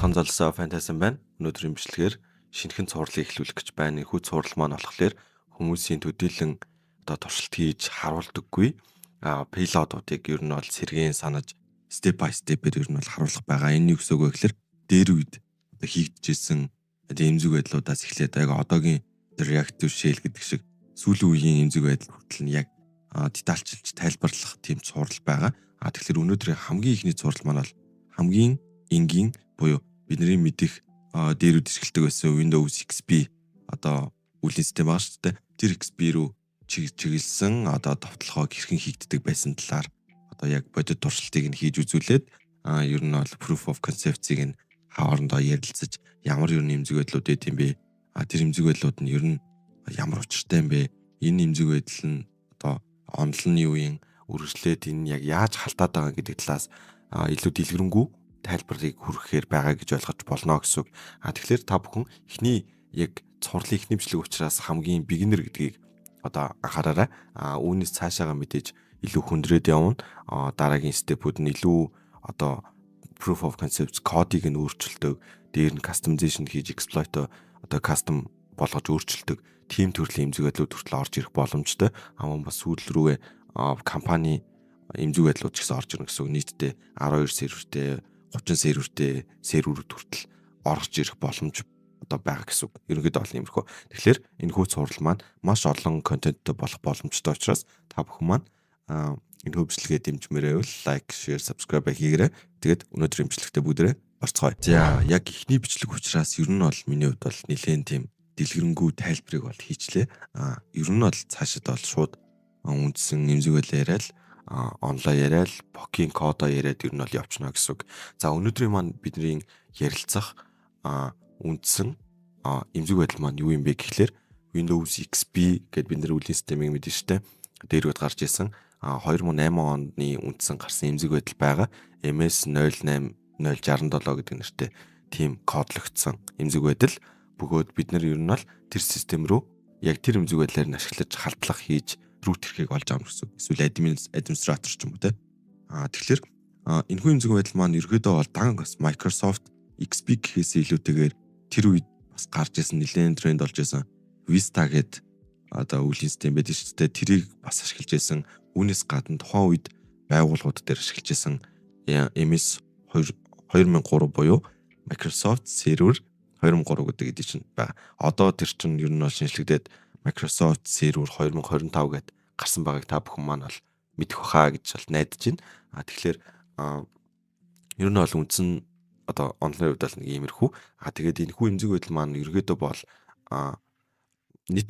Онцгой залсаа фантазм байна. Өнөөдрийн бичлэгээр шинэхэн цувралыг эхлүүлэх гэж байна. Энэхүү цуврал маань болохоор хүмүүсийн төдийлөн туршилт хийж харуулдаггүй. Пейлодуудыг ер нь бол сэргээн санаж step by step-ээр ер нь бол харуулах байгаа. Энэ юу гэсэн үг вэ гэхээр дээр үед хийгдэжсэн эмзэг байдлуудаас эхлээд яг одоогийн reactive shell гэдэг шиг сүүлийн үеийн эмзэг байдал хүртэл нь яг детальчилж тайлбарлах тийм цуврал байгаа. Тэгэхээр өнөөдрийн хамгийн ихний цуврал маань бол хамгийн энгийн буюу бидний мэдих дээрүүд ашигладаг байсан Windows XP үеийн систем байгаа шүү дээ. Тэр XP рүү чиглэсэн товтлогоо хэрхэн хийгддэг байсан талаар яг бодит туршилтыг нь хийж үзүүлээд ер нь бол proof of concept-ийг нь хоорондоо ярилцаж ямар ер нь эмзэг байдлууд байд юм бэ? Тэр эмзэг байдлууд нь ер нь ямар учиртай юм бэ? Энэ эмзэг байдал нь онлонны үеийн үргэлжлээд энэ яг яаж халтаад байгаа гэдэг талаас илүү дэлгэрэнгүй тайлбарыг хүргэхээр байгаа гэж ойлгож болно гэсэн үг. Тэгэхээр та бүхэн эхний яг цувралын эхний бичлэг учраас хамгийн beginner гэдгийг анхаараарай. Үүнээс цаашаага мэдээж илүү хүндрээд явна. Дараагийн степүүд нь илүү proof of concept кодыг нь өөрчилдөг, дээр нь customization хийж exploit custom болгож өөрчилдөг тийм төрлийн эмзэг байдлууд хүртэл орж ирэх боломжтой. Бас сүүл рүүгээ компани эмзэг байдлууд ч гэсэн орж ирнэ гэсэн үг. Нийтдээ 12 сервертэй 30 серверүүд хүртэл орж ирэх боломж байгаа гэсэн үг. Ерөнхийдөө бол иймэрхүү. Тэгэхээр энэ хүү цуврал маань маш олон контенттэй болох боломжтой учраас та бүхэн маань энэ хөвчлөгээ дэмжмээрэй бол лайк, share, subscribe хийгээрэй. Тэгээд өнөөдрийн бичлэгтээ бүгдээрээ орцгоё. За яг эхний бичлэг учраас ер нь бол миний хувьд бол нэлээд тийм дэлгэрэнгүй тайлбарыг бол хийчлээ. Ер нь бол цаашид бол шууд үндсэн эмзэг байдлаа яриад онлайн яриад покийн кодоо яриад ер нь бол явчихна гэсэн үг. За өнөөдрийн маань бидний ярилцах үндсэн эмзэг байдал маань юу юм бэ гэхлээр Windows XP гэдэг бид нар үеийн системийг мэдэн штэ. Дээрүүд гарч исэн 2008 оны үндсэн гарсан эмзэг байдал байгаа. MS08067 гэдэг нэртэй тийм кодлогдсон эмзэг байдал. Бөгөөд бид нар ер нь бол тэр систем рүү яг тэр эмзэг байдлаар нь ашиглаж халдлага хийж root хэрхийг олж авах гэсэн. Эсвэл администратор ч юм уу те. Тэгэхээр энэхүү эмзэг байдал маань ерөөдөө бол дангас Microsoft XP гэхээс илүүтэйгээр тэр үед бас гарч исэн нэлээд тренд болж исэн Vista гэдэг үеийн систем байдаг шүү дээ. Тэрийг бас ашиглаж исэн. Үүнээс гадна тухайн үед байгууллагууд дээр ашиглаж исэн MS 2003 буюу Microsoft Server 2003 гэдэг чинь байгаа. Одоо тэр чинь ер нь бол шинжлэхдээд Microsoft Server 2025 гэдээ гарсан байгааг та бүхэн маань бол мэдэх баха гэж бол найдаж байна. Тэгэхээр ер нь бол үндсэн онлайн хувьд бол нэг иймэрхүү. Тэгээд энэ хүү эмзэг байдал маань ерөөдөө бол нийт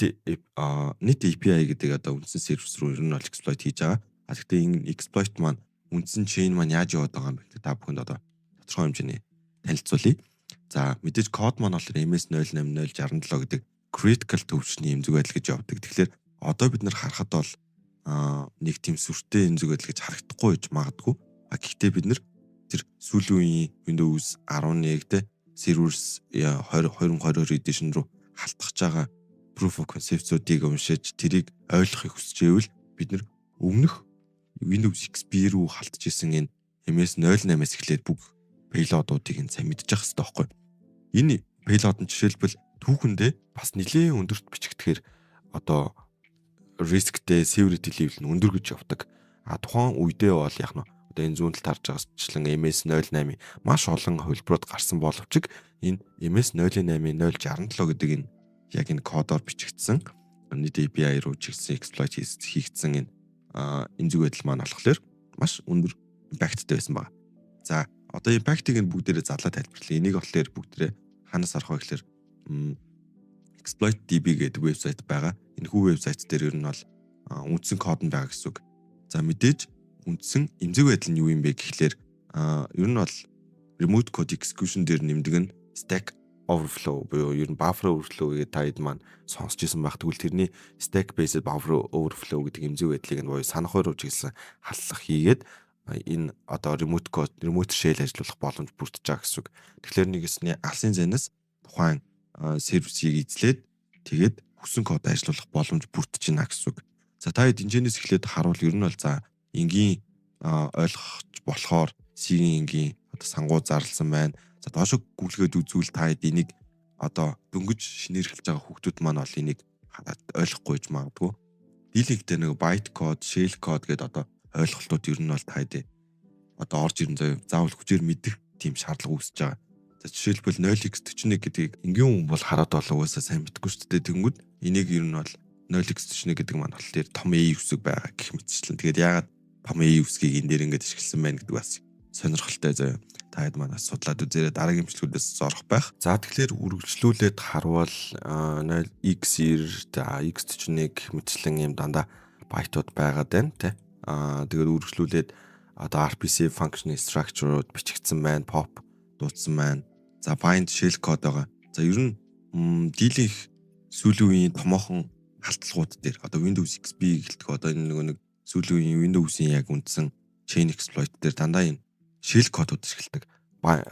API гэдэг үндсэн сервис рүү ер нь бол exploit хийж байгаа. Гэхдээ энэ exploit маань үндсэн chain маань яаж яваад байгаа юм бэ гэдэг та бүхэнд тодорхой хэмжээний танилцуулъя. За мэдээж код маань болохоор MS08067 гэдэг critical төвчний эмзэг байдал гэж явдаг. Тэгэхээр одоо бид нар харахад бол нэг тийм сүртэй эмзэг байдал гэж харагдахгүй байж магадгүй. Гэхдээ бид нар тэр сүүлийн үеийн Windows 11-д Servers 2022 edition руу халтгаж байгаа proof of concept-уудыг уншиж тэрийг ойлгохыг хүсчээвэл бид нар өмнөх Windows XP рүү халтж исэн энэ MS08-аас эхлээд бүх payload-уудыг сайн мэдчих хэрэгтэй байхгүй. Энэ payload нь жишээлбэл түүхэндээ бас нэлээд өндөрт бичигдэхээр riskтэй severity level нь өндөр гэж явдаг. Тухайн үедээ бол яг нь энэ зүүн талд харж байгаачлан MS08 маш олон хувилбарууд гарсан боловч энэ MS08067 гэдэг энэ яг энэ кодоор бичигдсэн нийт API руу чигсэн exploit хийгдсэн энэ эмзэг байдал маань болохоор маш өндөр импакттай байсан байна. За одоо импактыг нь бүгдээрээ задлаа тайлбарлая. Энийг болохоор бүгдээрээ ханаас арах вэ гэхээр exploit.db гэдэг вебсайт байгаа. Энэхүү вебсайт дээр ер нь бол үндсэн код нь байгаа гэсэн үг. За мэдээж үндсэн эмзэг байдал нь юу юм бэ гэхлээр ер нь бол remote code execution дээр нэмдэг нь stack overflow буюу ер нь buffer overflow гэдэг таад маань сонсч ирсэн байх. Тэгвэл тэрний stack based buffer overflow гэдэг эмзэг байдлыг нь буюу санах руу чиглэсэн халдлага хийгээд энэ remote shell ажиллуулах боломж бүрдэж байгаа гэсэн үг. Тэгэхээр нэгэсний алсын зайнаас тухайн сервисийг эзлээд тэгээд хүссэн код ажиллуулах боломж бүрдэж байна гэсэн үг. За та хэд энэчнээс эхлээд харуул ер нь бол за энгийн ойлгох болохоор C-ийн энгийн сангуу зарласан байна. За доошо гүйлгээд үзвэл та хэд энийг одоо дөнгөж шинээр эхэлж байгаа хүүхдүүд маань бол энийг ойлгохгүй гэж магадгүй. Дийлэгтэй нэг byte code, shell code гэдэг одоо ойлголтууд ер нь бол та хэд одоо орж ирэн заяа заавал хүчээр мэдэх тийм шаардлага үүсэж байгаа. За жишээлбэл 0x41 гэдгийг энгийн хүн бол хараад болоогоосаа сайн мэдгүй шүү дээ. Тэнгүүд энийг ер нь бол 0x41 гэдэг маань болохоор том A үсэг байгаа гэх мэтчлэн. Тэгээд яагаад том A үсгийг энэ дээр ингэж ашигласан байна гэдэг бас сонирхолтой заяа. Та хэд манаас судлаад үзээрэй, дараагийн имчилгүүдээс зорох байх. За тэгэхээр үргэлжлүүлээд харвал 0x90, за x41 гэх мэтчлэн юм дандаа байтууд байгаад байна тий. Тэгээд үргэлжлүүлээд одоо RPC function structure-ууд бичигдсэн байна, pop дуудсан байна. За bind shell code байгаа. За ер нь дийлэх сүүлийн үеийн томоохон халтлагууд дээр одоо Windows XP гэлтэх одоо энэ нэг сүүлийн үеийн Windows-ийн яг үндсэн chain exploit дээр дандаа энэ shell кодууд ашигладаг.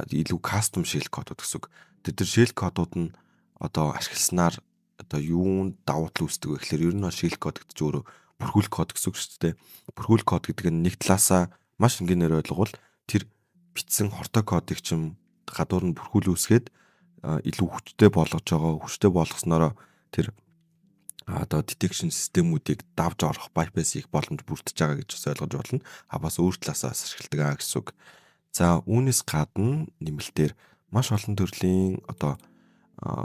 Илүү custom shell кодууд гэсэн үг. Тэр shell кодууд нь одоо ашигласнаар одоо юунд давуу тал үүсдэг вэ гэхээр ер нь shell код гэдэг чинь өөрөө бүрхүүл код гэсэн үг шүү дээ. Бүрхүүл код гэдэг нь нэг талаасаа маш энгийнээр ойлгол тэр бичсэн хортой кодыг чинь гадуур нь бүрхүүл үүсгээд илүү хүчтэй болгож байгаа. Хүчтэй болгосноор тэр одоо detection системүүдийг давж орох bypass хийх боломж бүрдэж байгаа гэж бас ойлгож болно. Бас өөр талаасаа ашигладаг гэсэн үг. За үүнээс гадна нэмэлтээр маш олон төрлийн одоо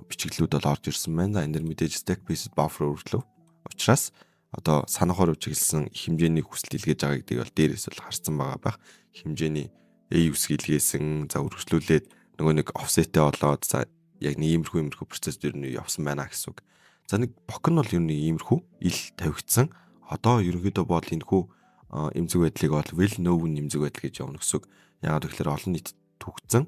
бичиглүүд бол орж ирсэн байна. За энэ дэр мэдээж stack based buffer өргөлөө. Учираас одоо санахаар үчиглсэн хэмжээний хүсэл илгээж байгаа гэдгийг бол дээрээс бол харсан байгаа байх. Хэмжээний A үсэг илгээсэн, за үргэлжлүүлээд нөгөө нэг offset-тэй болоод за яг нэг иймэрхүү процесс дээр нь явсан байна гэсэн үг. За нэг бок нь бол ер нь иймэрхүү ил тавигдсан. Одоо ерөнхийдөө бол энэхүү эмзэг байдлыг бол well known эмзэг байдал гэж явна гэсэн үг. Яагаад гэвэл олон нийтэд түгцэн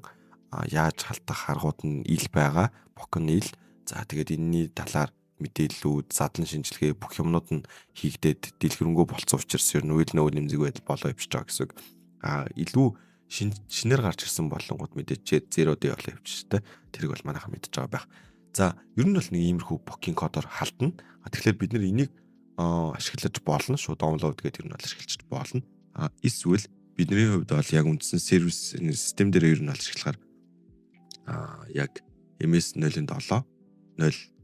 яаж халтах харгууд нь ил байгаа, бок нь ил. За тэгээд энэний талаар мэдээллүүд, задлан шинжилгээ бүх юмнууд нь хийгдээд дэлгэрэнгүй болцсон учраас ер нь well known эмзэг байдал болоо явчихж байгаа гэсэн үг. Илүү шинээр гарч ирсэн болонгууд мэдээч 0D болоо явчихжээ. Тэрийг бол манайхан мэдж байгаа байх. За ер нь бол нэг иймэрхүү бокийн кодоор халтна. Тэгэхээр бид нэр энийг ашиглаж болно. Шууд download гэдэг ер нь бол ашиглаж болно. Эсвэл бидний хувьд бол яг үндсэн сервис систем дээр ер нь бол ашиглахаар яг MS07 068.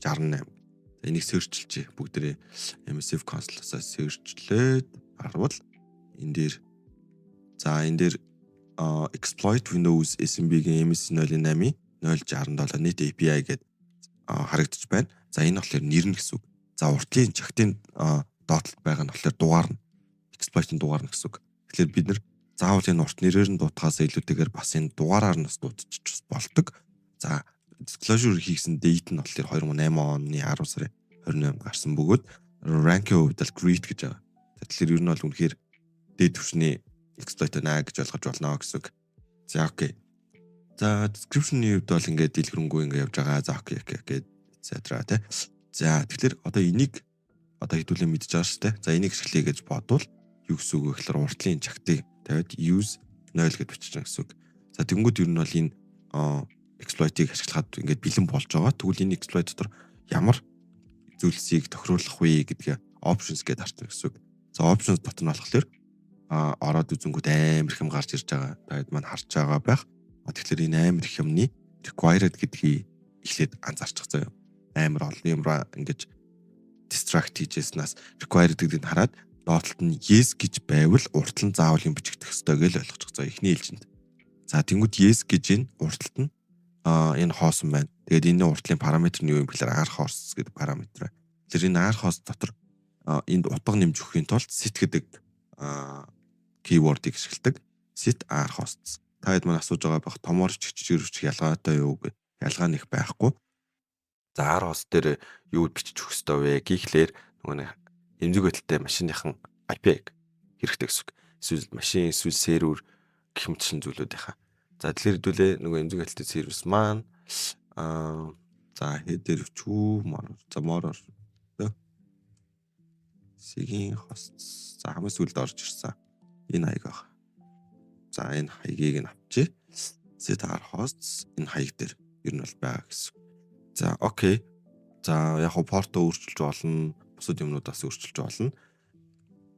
За энийг search-лжээ. Бүгдээ MSF console-аас search-лээд харвал энэ дээр exploit Windows SMB-гийн MS08 067 net API гэдэг харагдаж байна. За энэ болохоор нэр нь гэсэн үг. За уртлын чагтын доотлолт байгаа нь болохоор дугаар нь exploit-ын дугаар нь гэсэн үг. Тэгэхээр бид нэр заавал энэ урт нэрээр нь дуутахаас илүүтэйгээр бас энэ дугаараар нь дуудчих болдог. За disclosure хийсэн date нь болохоор 2008 оны 10 сарын 28-нд гарсан бөгөөд rank-ийн хувьд л great гэж байгаа. Тэгэхээр ер нь бол үнэхээр дээд түвшний exploit байна гэж ойлгож болно гэсэн үг. За окей. За description-ийн хувьд бол ингээд дэлгэрэнгүй ингээд явж байгаа. За окей гэдэг etc. Тэ. За тэгэхээр одоо энийг одоо хэдүүлээ мэдж байгаа шүү дээ. За энийг ашиглая гэж бодвол юу гэсэн үг вэ гэхээр уртлын чагтыг тавиад use 0 гэж бичиж байгаа гэсэн үг. За тэнгууд ер нь бол энэ exploit-ийг ашиглахад ингээд бэлэн болж байгаа. Тэгвэл энэ exploit дотор ямар зүйлсийг тохируулах вэ гэдгээ options гэдээ харсан гэсэн үг. За options дотор нь болохоор ороод үзэнгүүд амар их юм гарч ирж байгаа. Таад маань харж байгаа байх. Тэгэхээр энэ амар их юмны required гэдгийг эхлээд анзаарчих заяа. Амар олон юм ингэж distract хийжсэнээс required гэдгийг хараад доотлолт нь yes гэж байвал уртл нь заавал юм бичигдэх ёстой гэж ойлгочих заяа эхний ээлжинд. За тэнгууд yes гэж энэ урталт нь энэ хоосон байна. Тэгээд энэ уртлын параметр нь юу юм бэхээр r-host гэдэг параметр. Тэгэхээр энэ r-host дотор энд утга нэмж өгөхийн тулд set гэдэг keyword-ыг ашигладаг. Set r-hosts. Та хэд маань асууж байгаа байх томоор чичгэрвч ялгаатай юу гэх ялгаа нэг байхгүй. За r-host дээр юу бичиж өгөх ёстой вэ гэхлээр нөгөө нэг эмзэг байдалтай машиныхан IP хэрэгтэй гэсэн үг. Эсвэл машин эсвэл сервер гэх мэтчил зүйлүүдийнхаа. За тэгэхээр хэдүүлээ нөгөө эмзэг байдалтай сервис маань за header өчүү more сигийн хост. За хамгийн сүүлд орж ирсэн энэ хаяг баг. За энэ хаягийг нь авчи. Set r-hosts энэ хаяг дээр ер нь бол байгаа гэсэн. За окей. За яг хоо портоо өөрчилж болно. Бусад юмнуудаас өөрчилж болно.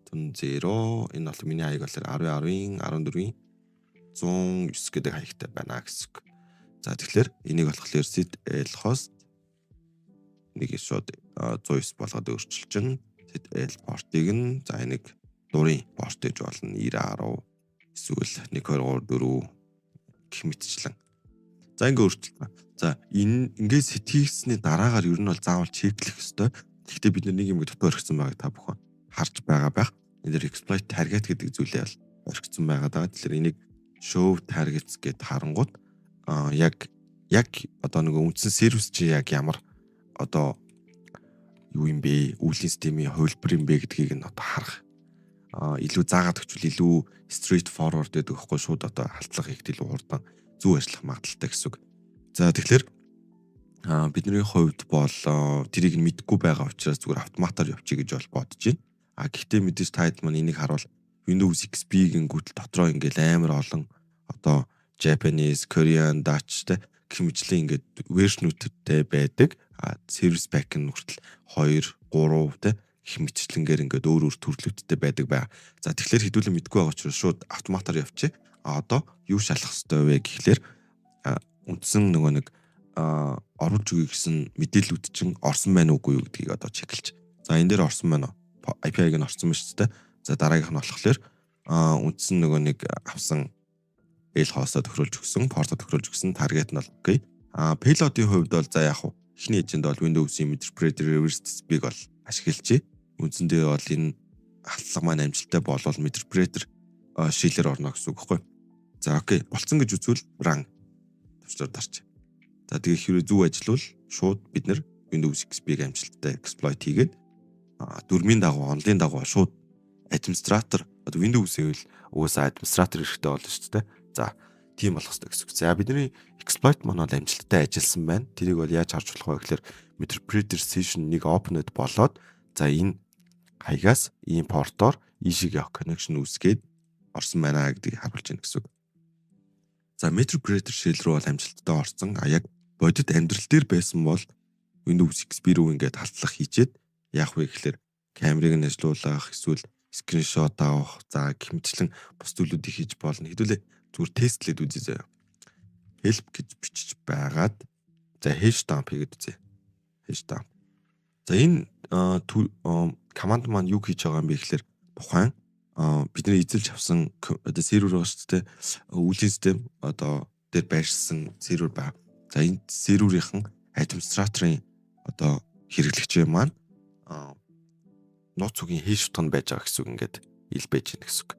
Тун 0 энэ бол миний хаяг болохоор 10.10.14.109 гэдэг хаягтай байна гэсэн. За тэгэхээр энийг болохоор ZL host нэг шууд 109 болгоод өөрчилж ZL port-ыг нь за энийг дурын порт гэж болно 9010 эсвэл 1234 гэх мэтчлэн. За ингээ өөрчилсөн. За ингээд сэтгэгсний дараагаар ер нь бол заавал чеклэх ёстой. Гэхдээ бид нэг юм дотор орхисон байгааг та бүхэн харж байгаа байх. Энэ дэр exploit target гэдэг зүйлээ бол орхисон байгаа даа. Тэгэхээр энийг show targets гэд харангууд яг одоо нэг үндсэн сервис чи яг ямар одоо юу юм бэ? Үеийн системийн хувилбар юм бэ гэдгийг нь одоо харах. Илүү заагаад өгчвөл илүү straight forward гэдэг өгөхгүй шууд одоо халтлага хийхэд илүү хурдан зөв ажиллах магадaltaй гэсэн үг. За тэгэхээр бидний хувьд бол тэрийг мэдгүй байгаа учраас зүгээр автоматар явчих гэж бол бодож байна. Гэхдээ мэдээж таад маань энийг харуул Windows XP-ийн гүтэл дотроо ингээл амар олон одоо Japanese, Korean, Dutch гэх мэтлэн ингээд вершнүүдтэй байдаг. Service pack нь хүртэл 2, 3 гэх мэтчлэнгээр ингээд өөр төрлөختтэй байдаг бай. За тэгэхээр хэдүүлэн мэдгүй байгаа учраас шууд автоматар явчих. Одоо юу шалах хэрэгтэй вэ гэхлээр үндсэн нөгөө нэг оруулж өгье гэсэн мэдээллүүд чинь орсон байна уугүй юу гэдгийг одоо чеклэж. За энэ дээр орсон байна уу? API-г нь орсон байна шүү дээ. За дараагийнх нь болохоор үндсэн нөгөө нэг авсан L host-а тохируулж өгсөн, port-а тохируулж өгсөн target нь бол окей. Payload-ийн хувьд бол за яг эхний эжэнд бол Windows-ийн Interpreter Reverse Speak бол ашиглаж. Үндсэндээ бол энэ халтлага маань амжилттай болвол Interpreter шилээр орно гэсэн үг байхгүй. За окей, болцсон гэж үзвэл run төвчээр дарч. За тэгээ хэрэг зөв ажиллавал шууд бид нэр Windows XP-г амжилттай exploit хийгээд дөрмийн дагуу, онлын дагуу шууд administrator одоо Windows-ийг л уусаа administrator хэрэгтэй болно шүү дээ. За тийм болох хэрэгтэй гэсэн үг. За бидний exploit маань бол амжилттай ажилласан байна. Тэрийг бол яаж харж болох вэ гэхээр Interpreter session нэг open-ed болоод за энэ хаягаас ийм портоор ийшиг явах connection үүсгээд орсон байна гэдгийг харуулж байна гэсэн үг. За Interpreter shell руу бол амжилттай орсон. Яг бодит амьдрал дээр байсан бол Windows XP рүү ингээд халтлах хийчээд яах вэ гэхээр камерыг нь ажилуулах, эсвэл скриншот авах, за гэх мэтчлэн бус зүйлүүдийг хийж болно. Хэдүүлээ зүгээр тестлээд үзье заяа. Help гэж бичиж байгаад за hashdump хийгээд үзье. Hashdump. За энэ команд маань юу хийж байгаа юм бэ гэхээр тухайн бидний эзэлж авсан одоо сервер байгаа шүү дээ. Үеийн систем одоо дээр байршсан сервер байна. За энэ серверийн администраторын одоо хэрэглэгчээ маань нууц үгийн хэш тон байж байгаа гэсэн үг ингээд ил байж гэнэ гэсэн үг.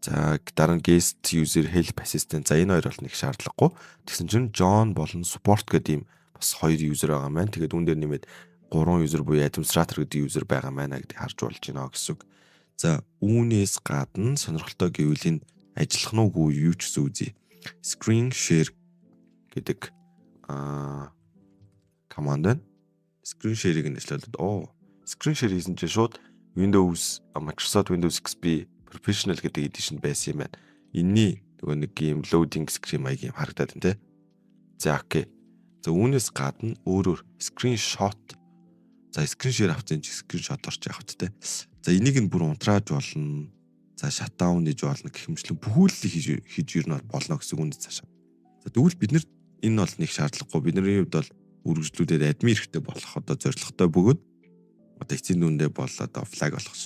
За дараа нь guest user help assistant. За энэ хоёр бол нэг шаардлагагүй. Тэгсэн чинь John болон support гэдэг ийм бас хоёр user байгаа маань. Тэгээд үүн дээр нэмээд 3 user буюу administrator гэдэг user байгаа маань гэдгийг харж болж байна гэсэн үг. За үүнээс гадна сонирхолтой гэвэл энэ ажиллах нь үгүй юу ч гэсэн үзье. Screen share гэдэг команд байна. Screen share-ийг нь ажиллуулад screen share хийсэн чинь шууд Microsoft Windows XP Professional гэдэг edition байсан юм байна. Энийний нөгөө нэг юм loading screen маяг юм харагдаад байна те. За окей. За үүнээс гадна өөрөөр screenshot. За screen share авсан чи screenshot орч явах те. За энийг нь бүр унтрааж болно. За shutdown хийж болно гэх юмчлэн бүхүүлийг хийж ер нь болно гэсэн үнд цаашаа. За тэгвэл бид нар энэ бол нэг шаардлагагүй. Бидний хувьд бол үргэлжлүүлээд админ хэрэгтэй болох одоо зорилготой бөгөөд одоо эцсийн дүндээ болоод флаг болох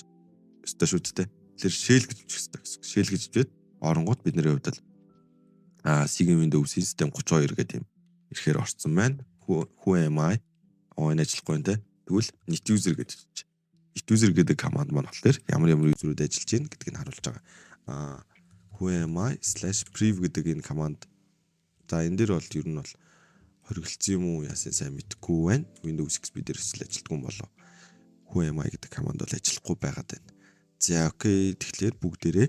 ёстой шүү дээ. Тэр shell гэж бичих ёстой гэсэн. Shell гэж бичээд оронгууд бидний хувьд л Sigma Windows System 32 гэдэг юм ирэхээр орцсон байна. Who am I? Энэ ажиллахгүй нэ. Тэгвэл net user гэж бичиж. Net user гэдэг команд маань болохоор ямар юзерүүд ажиллаж байна гэдгийг харуулж байгаа. Who am I/prev гэдэг энэ команд. За энэ дээр бол ер нь бол хоригдсан юм уу яасан сайн мэдэхгүй байна. Windows XP дээрээс л ажилтгүй юм болов. Who am I гэдэг команд бол ажиллахгүй байгаад байна. За окей. Тэгэхээр бүгдээрээ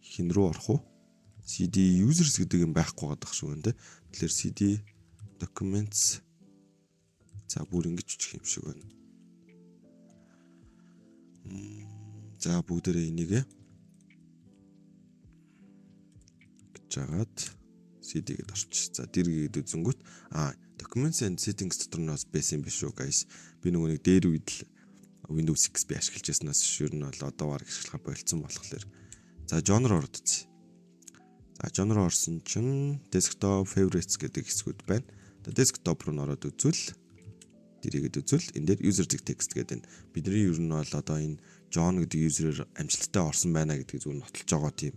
хин рүү орох уу? CD users гэдэг юм байхгүй гадаг шүү гэнэ. Тэгэхээр CD documents за бүр ингэж бичих юм шиг байна. За бүгдээрээ энийг гэж жагаад CD гэдээ орчих. За дэргээд үзэнгүүт documents and settings дотор нь бас байсан юм биш үү guys. Би нөгөө нэг дээр үед л Windows XP ашиглаж байснаас ер нь бол одоо баг ашиглах болцсон болохоор. За genre ордоц. За genre орсон чинь desktop favorites гэдэг хэсгүүд байна. Desktop руу ороод үзвэл дэрийгэд үзвэл энэ дээр user zig text гэдэг энэ бидний ер нь бол одоо энэ John гэдэг user-ээр амжилттай орсон байна гэдгийг зүгээр нотолж байгаа тийм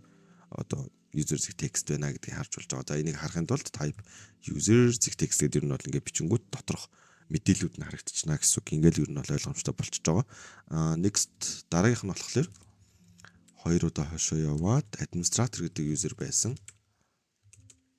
одоо user zig text байна гэдгийг харж болж байгаа. За энийг харахын тулд type user zig text гэдэг ер нь бол ингээд бичингүүд доторх мэдээлүүд нь харагдчихна гэсэн үг. Ингээл ер нь бол ойлгомжтой болчихж байгаа. Next дараагийнх нь болохоор 2 удаа хойшоо яваад administrator гэдэг user байсан.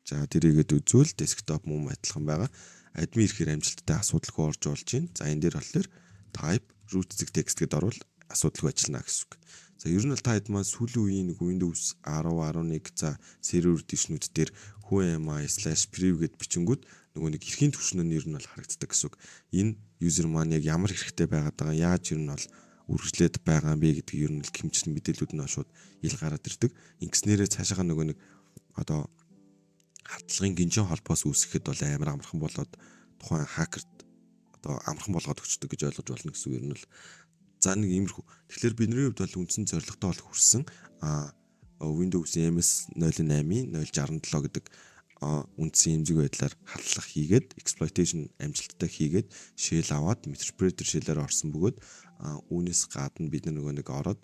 За тэрийгэд үзвэл desktop мөн адилхан байгаа. Admin ирэхээр амжилттай асуудалгүй орж болж байна. За энэ дээр болохоор type root zig text гэдээ орвол асуудалгүй ажиллана гэсэн үг. За ер нь бол та хэд маань сүүлийн үеийн нэг Windows 10, 11 за server edition-үүд дээр whoami/prev гэд бичингүүд нөгөө нэг эрхийн түвшнөө нь ер нь бол харагддаг гэсэн үг. Энэ user маань яг ямар хэрэгтэй байгаад байгаа, яаж ер нь бол үргэлжлээд байгаа юм бэ гэдгийг ер нь л хэмжлэн мэдээлүүд нь шууд ил гараад ирдэг. Ингэснээрээ цаашаа нөгөө нэг одоо хатлагын гинжин холбоос үүсгэхэд бол амар амархан болоод тухайн хакерт одоо амархан болгоод өгчдөг гэж ойлгож болно гэсэн үг ер нь л. За нэг иймэрхүү. Тэгэхээр бидний хувьд бол үндсэн зорилготой бол хүрсэн Windows MS 08-ийн 067 гэдэг үндсэн эмзэг байдлаар хатлах хийгээд exploitation амжилттай хийгээд shell аваад interpreter shell-ээр орсон бөгөөд үүнээс гадна бид нөгөө нэг ороод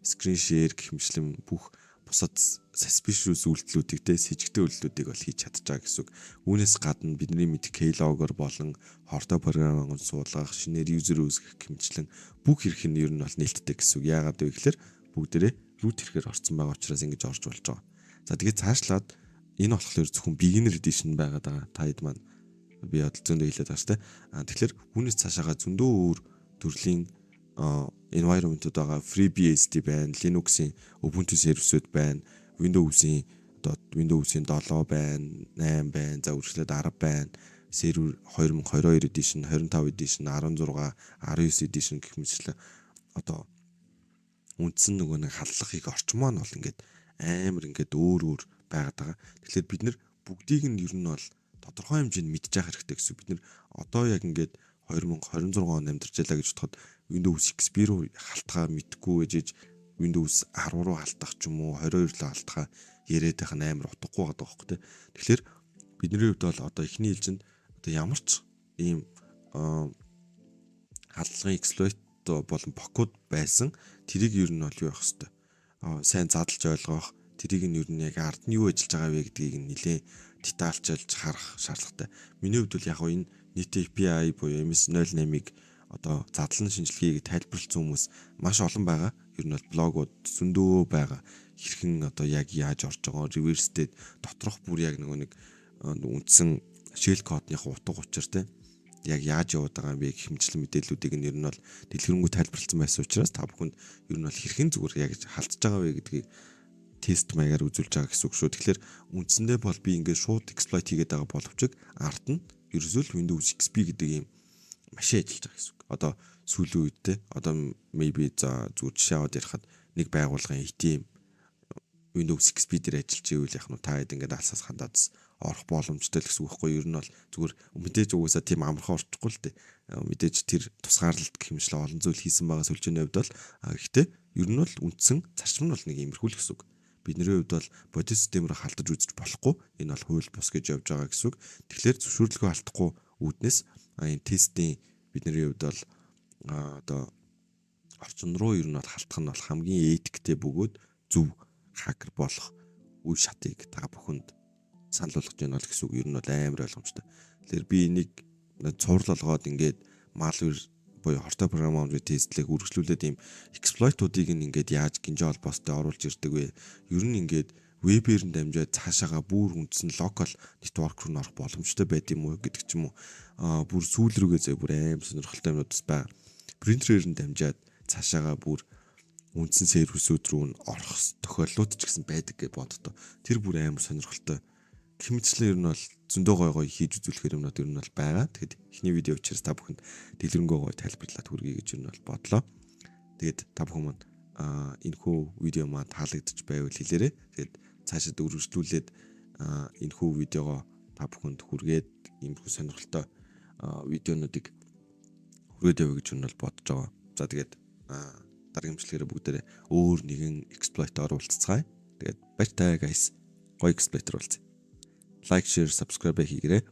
screen share гэх мэтлэн бүх бусад suspicious үйлдэлүүдийг те сэжигтэй үйлдэлүүдийг бол хийж чадчих байгаа гэсэн үг. Үүнээс гадна бидний мэдих keylogger болон хортой програмыг суулгах, шинээр user үүсгэх хэмжлэн бүх хэрэг нь ер нь бол нээлттэй гэсэн үг. Яагаад вэ гэхээр бүгдээрээ root хэрэгээр орсон байгаа учраас ингэж орж болж байгаа. За тэгээд цаашлаад энэ болохоор зөвхөн beginner edition байгаад байгаа. Та хэд маань би бодол зөндөө хэлээд байгаа шүү дээ. Тэгэхээр үүнээс цаашаага зөндөө өөр төрлийн environment-ууд байгаа. FreeBSD байна, Linux-ийн Ubuntu сервисүүд байна, Windows-ийн 7 байна, 8 байна, за үргэлжлээд 10 байна. Server 2022 edition, 25 edition, 16, 19 edition гэх мэтлээ одоо үндсэн нөгөө нэг халдлагыг орчин маань бол ингээд амар ингээд өөр байгаад байгаа. Тэгэхээр бид нар бүгдийг нь ер нь бол тодорхой хэмжээнд мэдчих хэрэгтэй гэсэн. Бид нар одоо яг ингээд 2026 он амьдарч байлаа гэж бодоход Windows XP руу халтгаа мэдгүй ээжэж Windows 10 руу халтах ч юм уу 22 руу халтгаа яриад байх нь амар утгагүй байгаа байхгүй тий. Тэгэхээр бидний хувьд бол одоо эхний ээлжинд одоо ямар ч ийм халтлагын exploit болон покууд байсан тэрийг ер нь бол юу явах хэвээр сайн задлж ойлгох тэрийг нь ер нь яг ард нь юу ажиллаж байгаа вэ гэдгийг нэлээд детальчилж харах шаардлагатай. Миний хувьд бол яг энэ нийт API буюу MS08-ыг одоо задлан шинжилгээийг тайлбарлсан хүмүүс маш олон байгаа. Ер нь бол блогууд зөндөө байгаа. Хэрхэн одоо яг яаж орж байгаа, reverse-тэй доторх бүр яг нэг үндсэн shell кодных утга учир те яг яаж яваад байгаа юм бэ гэх мэтлэн мэдээллүүдийг нь ер нь бол дэлгэрэнгүй тайлбарлсан байсан учраас та бүхэнд ер нь бол хэрхэн зүгээр яг халтж байгаа вэ гэдгийг тест маягаар үзүүлж байгаа гэсэн үг шүү. Тэгэхээр үндсэндээ бол би ингээд шууд exploit хийгээд байгаа боловч арт нь ерөөсөө Windows XP гэдэг ийм машин ажиллаж байгаа гэсэн үг. Одоо сүүлийн үед те одоо maybe за зүгээр жишээ аваад ярихад нэг байгууллагын ATM Windows XP дээр ажиллаж ивэл яг нь та хэд ингээд алсаас хандаад орох боломжтой л гэсэн үг байхгүй. Ер нь бол зүгээр мэдээж угаасаа тийм амархан орчихгүй л дээ. Мэдээж тэр тусгаарлалт гэх юм шиг олон зүйл хийсэн байгаа сүлжээний хувьд бол гэхдээ ер нь бол үндсэн зарчим нь бол нэг иймэрхүү л гэсэн үг. Бидний хувьд бол бодит системээр халтаж үзэж болохгүй. Энэ бол хууль бус гэж явж байгаа гэсэн үг. Тэгэхээр зөвшөөрлөгөө алдахгүй үүднээс энэ тестийн бидний хувьд бол одоо орчин руу ер нь бол халтах нь бол хамгийн этиктэй бөгөөд зөв хакер болох үе шатыг та бүхэнд санал болгож байна л гэсэн үг. Ер нь бол амар ойлгомжтой. Тэгэхээр би энийг цуврал олгоод ингээд malware буюу хортой програмын тестлэг үргэлжлүүлээд ийм exploit-уудыг ингээд яаж гинжин холбоостой оруулж ирдэг вэ? Ер нь ингээд вебээр нь дамжаад цаашаага бүр үндсэн local network руу орох боломжтой байд юм уу гэдэг ч юм уу. Бүр сүүл рүүгээ зөө бүр амар сонирхолтой юмуд бас байгаа. Принтерээр нь дамжаад цаашаага бүр үндсэн сервисүүд рүү орох тохиолдлууд ч гэсэн байдаг гэж боддоо. Тэр бүр амар сонирхолтой. Хэмжлэн ер нь бол зөндөө гой хийж үзүүлэхээр юмнууд ер нь бол байгаа. Тэгэхэд эхний видео учраас та бүхэнд дэлгэрэнгүй гой тайлбарлаад хүргэе гэж ер нь бол бодлоо. Тэгээд та бүхэн маань энэхүү видео маань таалагдчих байвал хэлээрэй. Тэгээд цаашаа үргэлжлүүлээд энэхүү видеого та бүхэнд хүргээд иймэрхүү сонирхолтой видеонуудыг хүргээд яваа гэж ер нь бол бодож байгаа. За тэгээд дараагийн бичлэгээр бүгдээрээ өөр нэгэн exploit-оор уулзцгаая. Тэгээд баяртай guys. гоё эксплейтер болсон. Лайк, share, subscribe хийгээрэй.